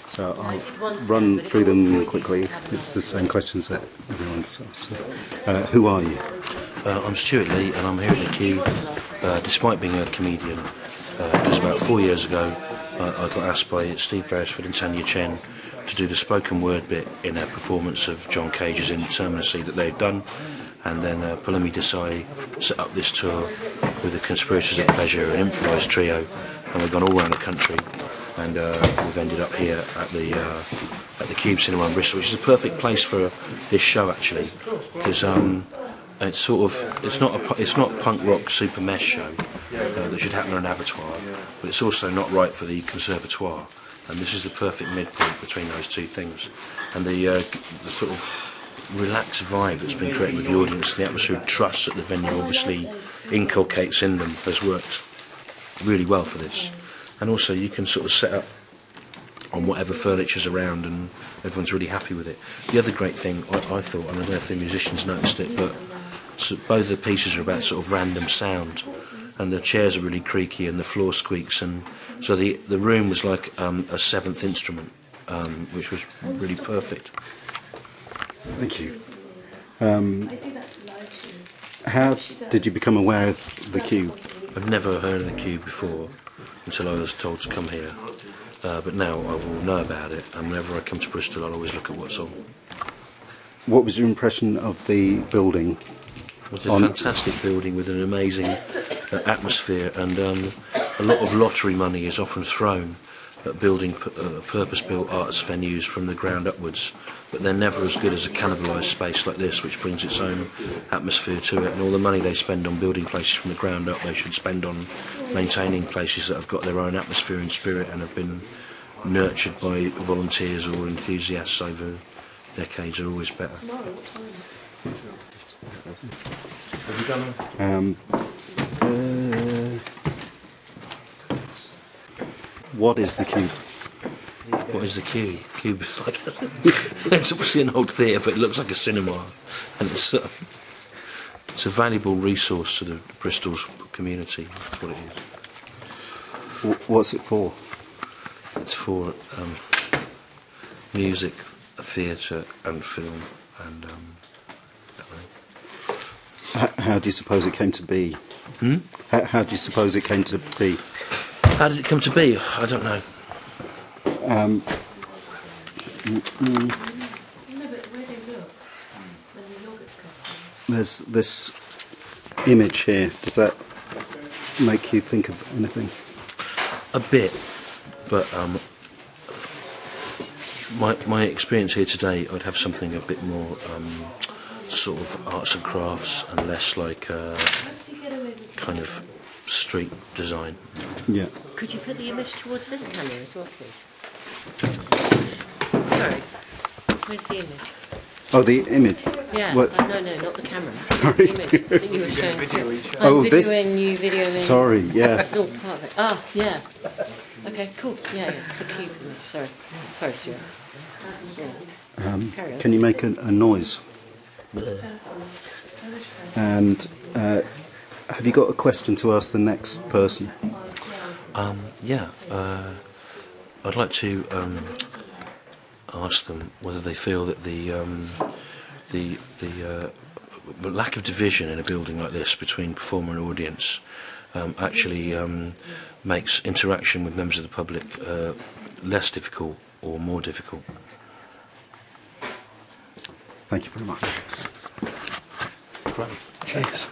So I'll run through them quickly. It's the same questions that everyone's asked. Who are you? I'm Stuart Lee, and I'm here at the Kew, despite being a comedian, because about 4 years ago I got asked by Steve Beresford and Tanya Chen to do the spoken word bit in a performance of John Cage's Interminacy that they've done, and then Palomi Desai set up this tour with the Conspirators of Pleasure, an improvised trio, and we've gone all around the country, and we've ended up here at the Cube Cinema in Bristol, which is a perfect place for this show actually, because it's sort of it's not a punk rock super mesh show that should happen in an abattoir, but it's also not right for the conservatoire, and this is the perfect midpoint between those two things, and the sort of relaxed vibe that's been created with the audience, the atmosphere of trust that the venue obviously inculcates in them has worked really well for this. And also you can sort of set up on whatever furniture's around and everyone's really happy with it. The other great thing I thought, and I don't know if the musicians noticed it, but so both the pieces are about sort of random sound, and the chairs are really creaky and the floor squeaks, and so the room was like a seventh instrument, which was really perfect. Thank you. How did you become aware of the Cube? I've never heard of the Cube before until I was told to come here, but now I will know about it, and whenever I come to Bristol I'll always look at what's on. What was your impression of the building? It's a fantastic building with an amazing atmosphere, and a lot of lottery money is often thrown at building purpose-built arts venues from the ground upwards, but they're never as good as a cannibalised space like this, which brings its own atmosphere to it, and all the money they spend on building places from the ground up they should spend on maintaining places that have got their own atmosphere and spirit and have been nurtured by volunteers or enthusiasts over decades are always better. Have you done them? What is the Cube? What is the Cube? Cube is like it's obviously an old theatre, but it looks like a cinema, and it's a valuable resource to the Bristol's community. That's what it is. What's it for? It's for music, theatre, and film, and How do you suppose it came to be? How do you suppose it came to be? How did it come to be? I don't know. There's this image here. Does that make you think of anything? A bit, but my experience here today, I'd have something a bit more sort of arts and crafts and less like kind of street design. Yeah. Could you put the image towards this camera as well, please? Sorry. Where's the image? Oh, the image? Yeah. What? No, not the camera. Sorry. The image that you were showing. Oh, videoing this. you, videoing. Sorry. Yeah. It's all part of it. Ah, yeah. Okay, cool. Yeah. The Cube image. Sorry, Stuart. Yeah. Carry on. Can you make a noise? And have you got a question to ask the next person? Yeah. I'd like to ask them whether they feel that the lack of division in a building like this between performer and audience actually makes interaction with members of the public less difficult or more difficult. Thank you very much. Great. Cheers.